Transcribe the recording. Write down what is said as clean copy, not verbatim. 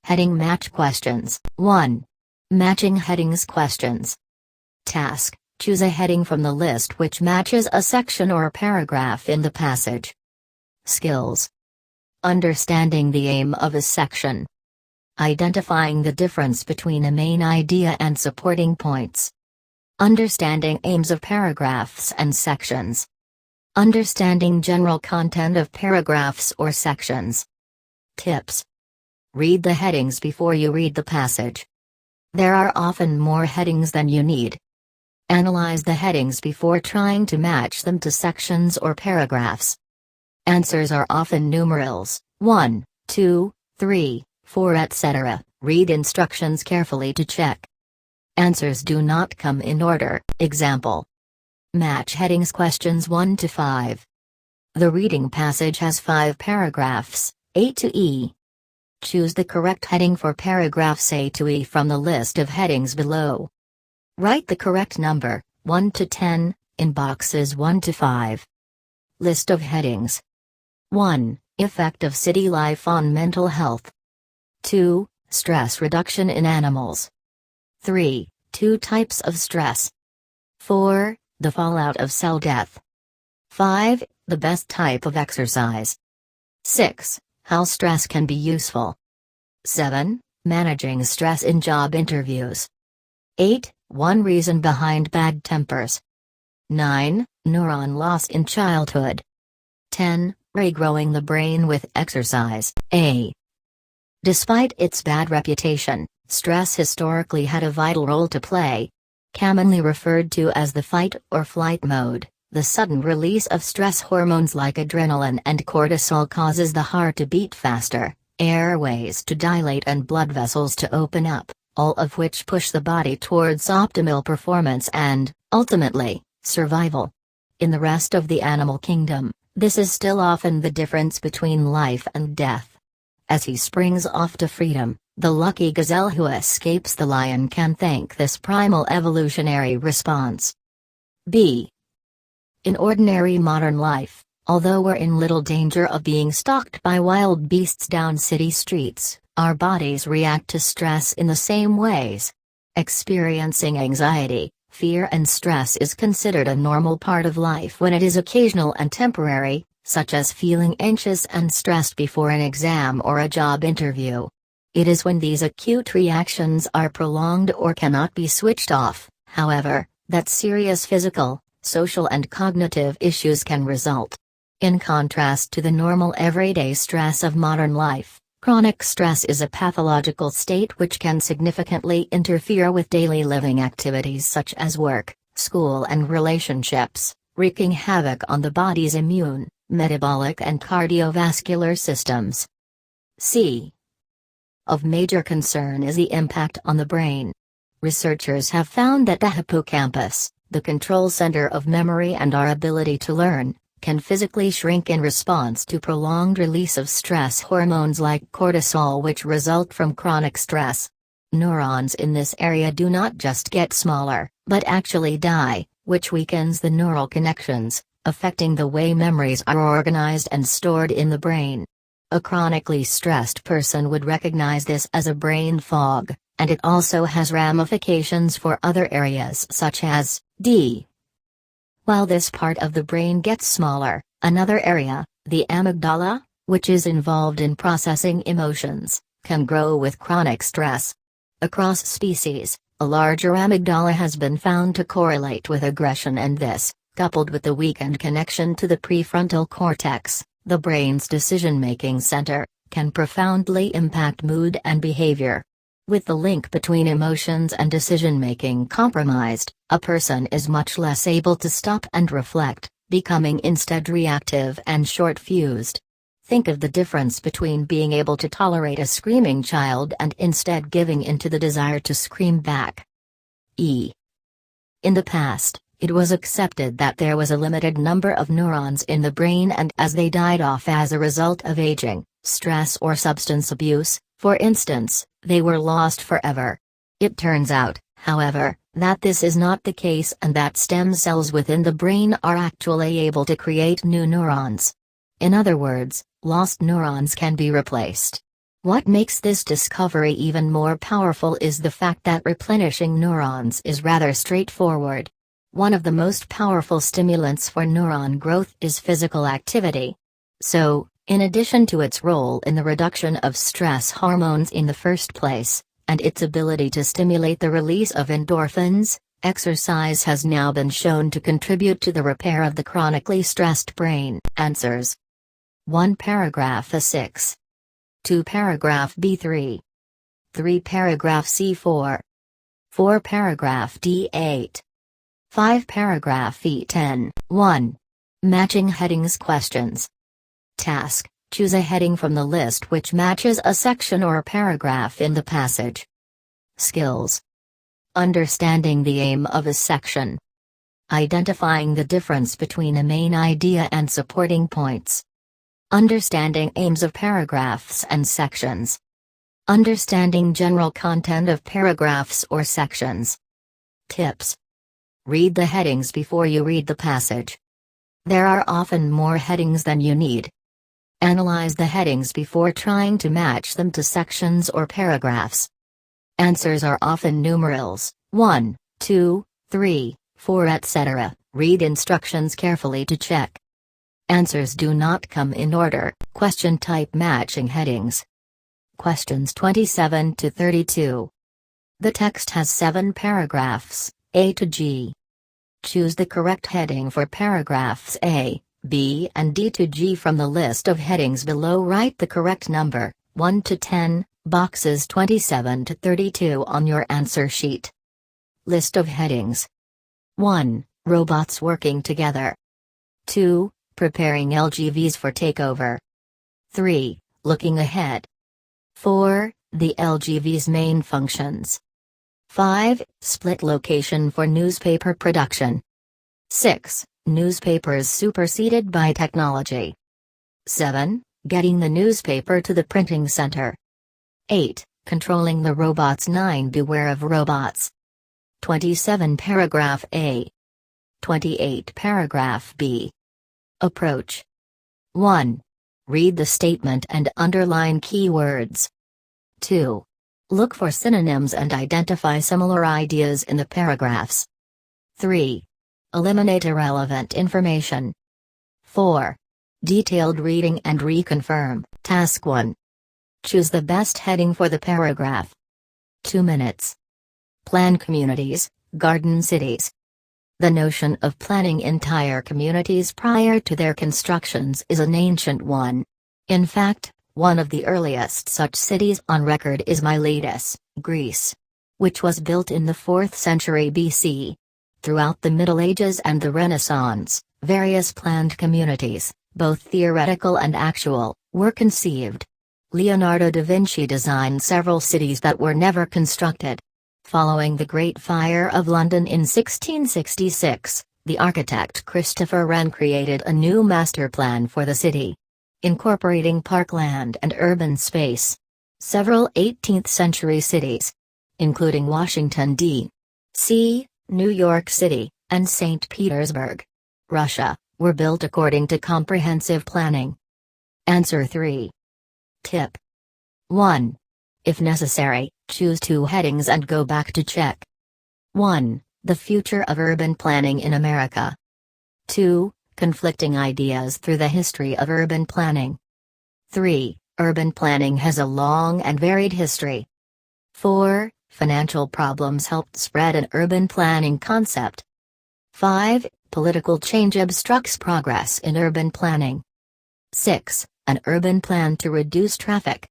Heading match questions. 1. Matching headings questions. Task: choose a heading from the list which matches a section or paragraph in the passage. Skills: understanding the aim of a section, identifying the difference between a main idea and supporting points, understanding aims of paragraphs and sections, understanding general content of paragraphs or sections. Tips: read the headings before you read the passage. There are often more headings than you need. Analyze the headings before trying to match them to sections or paragraphs. Answers are often numerals, 1, 2, 3, 4, etc. Read instructions carefully to check. Answers do not come in order. Example: match headings questions 1 to 5. The reading passage has 5 paragraphs, A to E. Choose the correct heading for paragraphs A to E from the list of headings below. Write the correct number, 1 to 10, in boxes 1 to 5. List of headings. 1. Effect of city life on mental health. 2. Stress reduction in animals. 3. 2 types of stress. 4. The fallout of cell death. 5. The best type of exercise. 6. How stress can be useful. 7. Managing stress in job interviews. 8. One reason behind bad tempers. 9. Neuron loss in childhood. 10. Regrowing the brain with exercise. A. Despite its bad reputation, stress historically had a vital role to play. Commonly referred to as the fight or flight mode, the sudden release of stress hormones like adrenaline and cortisol causes the heart to beat faster, airways to dilate and blood vessels to open up, all of which push the body towards optimal performance and, ultimately, survival. In the rest of the animal kingdom, this is still often the difference between life and death. As he springs off to freedom, the lucky gazelle who escapes the lion can thank this primal evolutionary response. B. In ordinary modern life, although we're in little danger of being stalked by wild beasts down city streets, our bodies react to stress in the same ways. Experiencing anxiety, fear and stress is considered a normal part of life when it is occasional and temporary, such as feeling anxious and stressed before an exam or a job interview. It is when these acute reactions are prolonged or cannot be switched off, however, that serious physical, social and cognitive issues can result. In contrast to the normal everyday stress of modern life, chronic stress is a pathological state which can significantly interfere with daily living activities such as work, school and relationships, wreaking havoc on the body's immune, metabolic and cardiovascular systems. C. Of major concern is the impact on the brain. Researchers have found that the hippocampus, the control center of memory and our ability to learn, can physically shrink in response to prolonged release of stress hormones like cortisol which result from chronic stress. Neurons in this area do not just get smaller, but actually die, which weakens the neural connections, affecting the way memories are organized and stored in the brain. A chronically stressed person would recognize this as a brain fog, and it also has ramifications for other areas such as D. While this part of the brain gets smaller, another area, the amygdala, which is involved in processing emotions, can grow with chronic stress. Across species, a larger amygdala has been found to correlate with aggression, and this, coupled with the weakened connection to the prefrontal cortex, the brain's decision-making center, can profoundly impact mood and behavior. With the link between emotions and decision-making compromised, a person is much less able to stop and reflect, becoming instead reactive and short-fused. Think of the difference between being able to tolerate a screaming child and instead giving in to the desire to scream back. E. In the past, it was accepted that there was a limited number of neurons in the brain, and as they died off as a result of aging, stress or substance abuse, for instance, they were lost forever. It turns out, however, that this is not the case and that stem cells within the brain are actually able to create new neurons. In other words, lost neurons can be replaced. What makes this discovery even more powerful is the fact that replenishing neurons is rather straightforward. One of the most powerful stimulants for neuron growth is physical activity. So, in addition to its role in the reduction of stress hormones in the first place, and its ability to stimulate the release of endorphins, exercise has now been shown to contribute to the repair of the chronically stressed brain. Answers: 1 paragraph A6, 2 paragraph B3, 3 paragraph C4, 4 paragraph D8, 5 paragraph E10. 1. Matching headings questions. Task: choose a heading from the list which matches a section or paragraph in the passage. Skills: understanding the aim of a section, identifying the difference between a main idea and supporting points, understanding aims of paragraphs and sections, understanding general content of paragraphs or sections. Tips: read the headings before you read the passage. There are often more headings than you need. Analyze the headings before trying to match them to sections or paragraphs. Answers are often numerals, 1, 2, 3, 4, etc. Read instructions carefully to check. Answers do not come in order. Question type: matching headings. Questions 27 to 32. The text has 7 paragraphs, A to G. Choose the correct heading for paragraphs A, B and D to G from the list of headings below. Write the correct number, 1 to 10, boxes 27 to 32 on your answer sheet. List of headings. 1. Robots working together. 2. Preparing LGVs for takeover. 3. Looking ahead. 4. The LGV's main functions. 5. Split location for newspaper production. 6. Newspapers superseded by technology. 7. Getting the newspaper to the printing center. 8. Controlling the robots. 9. Beware of robots. 27 paragraph A. 28 paragraph B. Approach. 1. Read the statement and underline keywords. 2. Look for synonyms and identify similar ideas in the paragraphs. 3. Eliminate irrelevant information. 4. Detailed reading and reconfirm. Task 1. Choose the best heading for the paragraph. 2 minutes. Plan communities, garden cities. The notion of planning entire communities prior to their constructions is an ancient one. In fact, one of the earliest such cities on record is Miletus, Greece, which was built in the 4th century BC. Throughout the Middle Ages and the Renaissance, various planned communities, both theoretical and actual, were conceived. Leonardo da Vinci designed several cities that were never constructed. Following the Great Fire of London in 1666, the architect Christopher Wren created a new master plan for the city, incorporating parkland and urban space. Several 18th-century cities, including Washington, D.C., New York City, and St. Petersburg, Russia, were built according to comprehensive planning. Answer 3. Tip 1. If necessary, choose 2 headings and go back to check. 1. The future of urban planning in America. 2. Conflicting ideas through the history of urban planning. 3. Urban planning has a long and varied history. 4. Financial problems helped spread an urban planning concept. 5. Political change obstructs progress in urban planning. 6. An urban plan to reduce traffic.